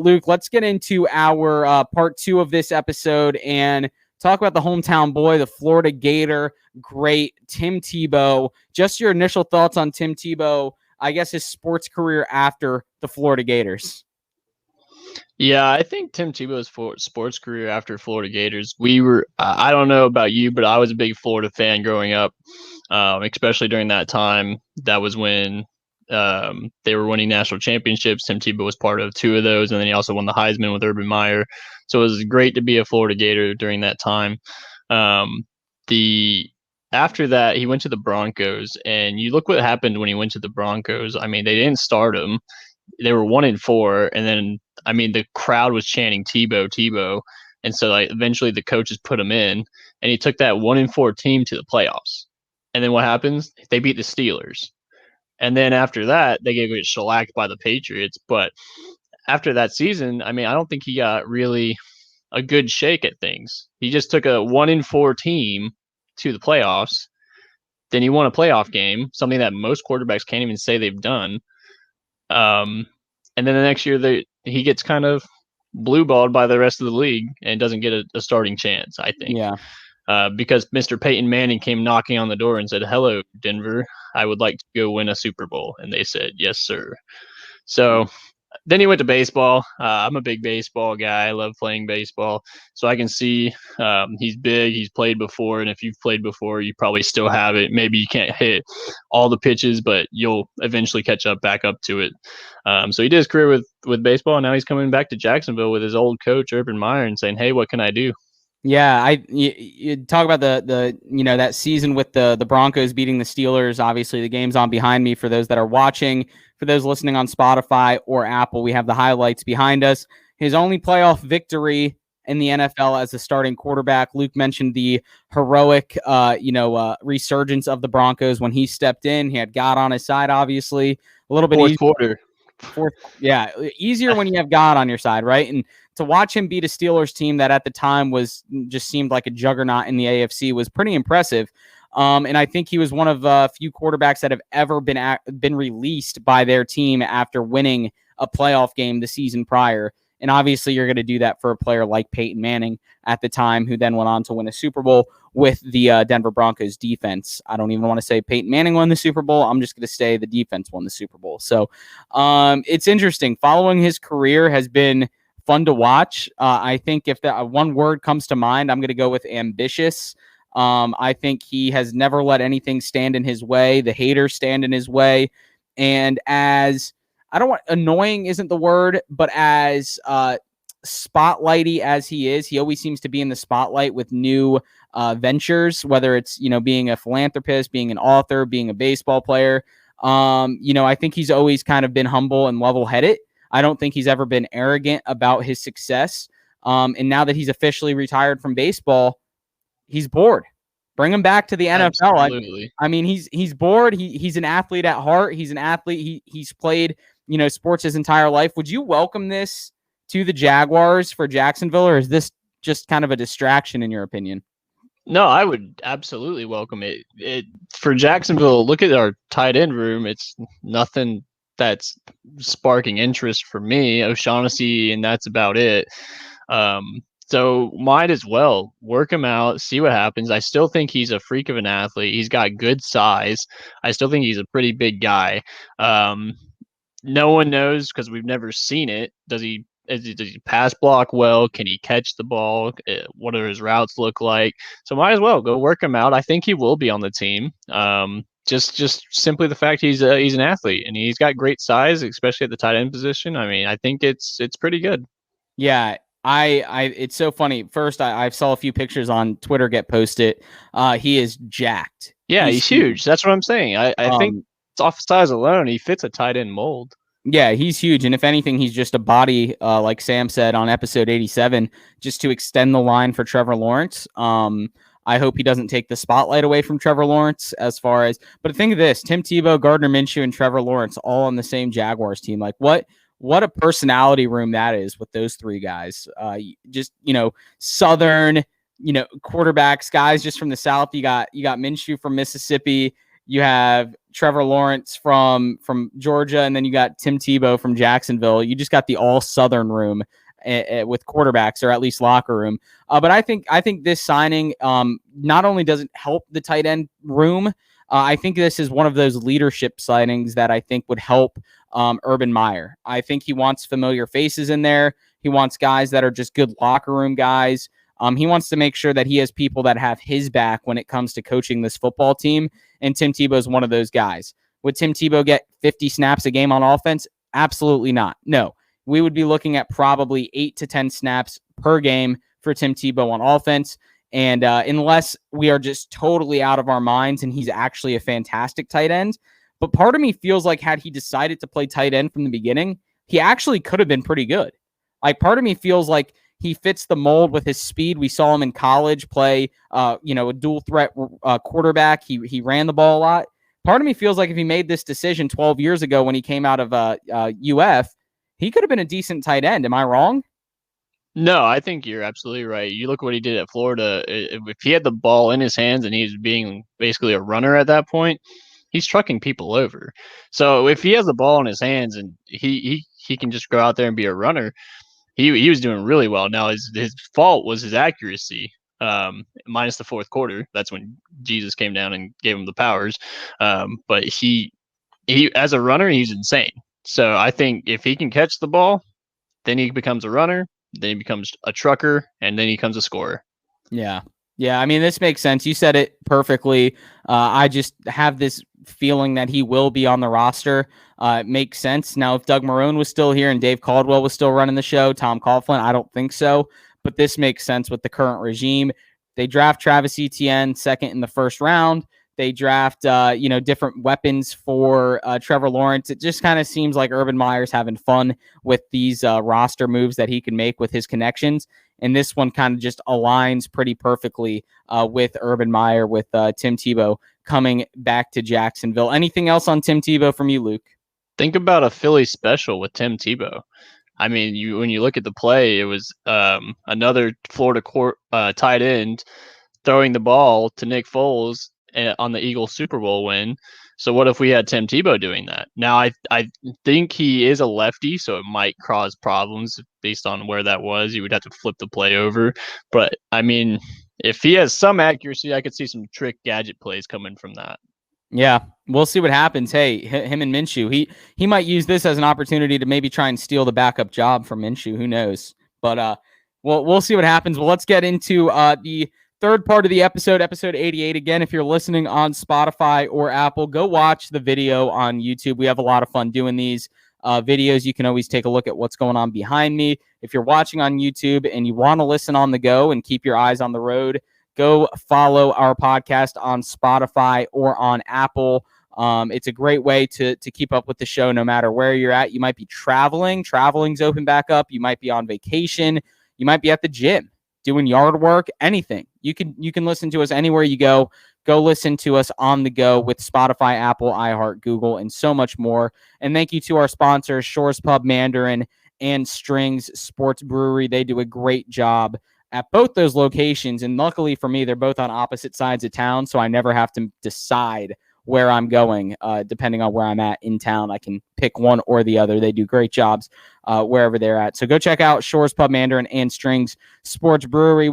Luke, let's get into our part 2 of this episode and talk about the hometown boy, the Florida Gator great, Tim Tebow. Just your initial thoughts on Tim Tebow, I guess his sports career after the Florida Gators. Yeah, I think Tim Tebow's sports career after Florida Gators, I don't know about you, but I was a big Florida fan growing up, especially during that time. That was when they were winning national championships. Tim Tebow was part of 2 of those, and then he also won the Heisman with Urban Meyer. So it was great to be a Florida Gator during that time. After that, he went to the Broncos, and you look what happened when he went to the Broncos. I mean, they didn't start him. They were 1-4, and then the crowd was chanting Tebow, Tebow, and so eventually the coaches put him in, and he took that 1-4 team to the playoffs. And then what happens? They beat the Steelers, and then after that they get shellacked by the Patriots. But after that season, I don't think he got really a good shake at things. He just took a 1-4 team to the playoffs. Then he won a playoff game, something that most quarterbacks can't even say they've done. And then the next year he gets kind of blue balled by the rest of the league and doesn't get a starting chance, I think. Yeah. Because Mr. Peyton Manning came knocking on the door and said, "Hello, Denver. I would like to go win a Super Bowl." And they said, "Yes, sir." So then he went to baseball. I'm a big baseball guy. I love playing baseball. So I can see he's big. He's played before. And if you've played before, you probably still have it. Maybe you can't hit all the pitches, but you'll eventually catch back up to it. So he did his career with baseball. And now he's coming back to Jacksonville with his old coach, Urban Meyer, and saying, "Hey, what can I do?" Yeah, you talk about the that season with the Broncos beating the Steelers. Obviously, the game's on behind me for those that are watching. For those listening on Spotify or Apple, we have the highlights behind us. His only playoff victory in the NFL as a starting quarterback. Luke mentioned the heroic, resurgence of the Broncos when he stepped in. He had God on his side, obviously. A little bit Fourth quarter. Easier when you have God on your side, right? And to watch him beat a Steelers team that at the time just seemed like a juggernaut in the AFC was pretty impressive. And I think he was one of a few quarterbacks that have ever been released by their team after winning a playoff game the season prior. And obviously you're going to do that for a player like Peyton Manning at the time, who then went on to win a Super Bowl with the Denver Broncos defense. I don't even want to say Peyton Manning won the Super Bowl. I'm just going to say the defense won the Super Bowl. So it's interesting. Following his career has been fun to watch. I think if that one word comes to mind, I'm going to go with ambitious. I think he has never let anything stand in his way. The haters stand in his way. And annoying isn't the word, but as spotlighty as he is, he always seems to be in the spotlight with new ventures, whether it's, being a philanthropist, being an author, being a baseball player. I think he's always kind of been humble and level-headed. I don't think he's ever been arrogant about his success. And now that he's officially retired from baseball, he's bored. Bring him back to the NFL. Absolutely. He's bored. He's an athlete at heart. He's an athlete. He's played, sports his entire life. Would you welcome this to the Jaguars for Jacksonville, or is this just kind of a distraction in your opinion? No, I would absolutely welcome it. For Jacksonville, look at our tight end room. It's nothing that's sparking interest for me. O'Shaughnessy, and that's about it. So might as well work him out, see what happens. I still think he's a freak of an athlete. He's got good size. I still think he's a pretty big guy. No one knows because we've never seen it. Does he pass block well? Can he catch the ball? What do his routes look like? So might as well go work him out. I think he will be on the team. Just simply the fact he's an athlete and he's got great size, especially at the tight end position. I think it's pretty good. Yeah. It's so funny. First, I saw a few pictures on Twitter get posted. He is jacked. Yeah, he's huge. That's what I'm saying. I think it's off size alone. He fits a tight end mold. Yeah, he's huge. And if anything, he's just a body, like Sam said on episode 87, just to extend the line for Trevor Lawrence. I hope he doesn't take the spotlight away from Trevor Lawrence but think of this, Tim Tebow, Gardner Minshew, and Trevor Lawrence all on the same Jaguars team. Like what a personality room that is with those three guys. Southern, quarterbacks, guys just from the South. You got Minshew from Mississippi. You have Trevor Lawrence from Georgia, and then you got Tim Tebow from Jacksonville. You just got the all Southern room with quarterbacks, or at least locker room. But I think this signing not only does it help the tight end room, I think this is one of those leadership signings that I think would help Urban Meyer. I think he wants familiar faces in there. He wants guys that are just good locker room guys. He wants to make sure that he has people that have his back when it comes to coaching this football team. And Tim Tebow is one of those guys. Would Tim Tebow get 50 snaps a game on offense? Absolutely not. No, we would be looking at probably 8 to 10 snaps per game for Tim Tebow on offense. And unless we are just totally out of our minds and he's actually a fantastic tight end. But part of me feels like had he decided to play tight end from the beginning, he actually could have been pretty good. Like, part of me feels like he fits the mold with his speed. We saw him in college play, a dual threat quarterback. He ran the ball a lot. Part of me feels like if he made this decision 12 years ago when he came out of UF, he could have been a decent tight end. Am I wrong? No, I think you're absolutely right. You look what he did at Florida. If he had the ball in his hands and he's being basically a runner at that point, he's trucking people over. So if he has the ball in his hands and he can just go out there and be a runner, he was doing really well. Now his fault was his accuracy, minus the fourth quarter. That's when Jesus came down and gave him the powers. But he as a runner, he's insane. So I think if he can catch the ball, then he becomes a runner, then he becomes a trucker, and then he becomes a scorer. Yeah. Yeah, I mean, this makes sense. You said it perfectly. I just have this feeling that he will be on the roster. It makes sense. Now, if Doug Marrone was still here and Dave Caldwell was still running the show, Tom Coughlin, I don't think so. But this makes sense with the current regime. They draft Travis Etienne second in the first round. They draft, different weapons for Trevor Lawrence. It just kind of seems like Urban Meyer's having fun with these roster moves that he can make with his connections. And this one kind of just aligns pretty perfectly with Urban Meyer, with Tim Tebow coming back to Jacksonville. Anything else on Tim Tebow from you, Luke? Think about a Philly special with Tim Tebow. I mean, when you look at the play, it was another Florida tight end throwing the ball to Nick Foles on the Eagles Super Bowl win. So what if we had Tim Tebow doing that? Now, I think he is a lefty, so it might cause problems based on where that was. You would have to flip the play over. But, I mean, if he has some accuracy, I could see some trick gadget plays coming from that. Yeah, we'll see what happens. Hey, him and Minshew, he might use this as an opportunity to maybe try and steal the backup job from Minshew. Who knows? But we'll see what happens. Well, let's get into the third part of the episode 88. Again, if you're listening on Spotify or Apple, go watch the video on YouTube. We have a lot of fun doing these videos. You can always take a look at what's going on behind me. If you're watching on YouTube and you want to listen on the go and keep your eyes on the road, go follow our podcast on Spotify or on Apple. It's a great way to keep up with the show no matter where you're at. You might be traveling. Traveling's open back up. You might be on vacation. You might be at the gym doing yard work, anything. You can listen to us anywhere you go. Go listen to us on the go with Spotify, Apple, iHeart, Google, and so much more. And thank you to our sponsors, Shores Pub Mandarin and Strings Sports Brewery. They do a great job at both those locations. And luckily for me, they're both on opposite sides of town, so I never have to decide where I'm going, depending on where I'm at in town. I can pick one or the other. They do great jobs wherever they're at. So go check out Shores Pub Mandarin and Strings Sports Brewery.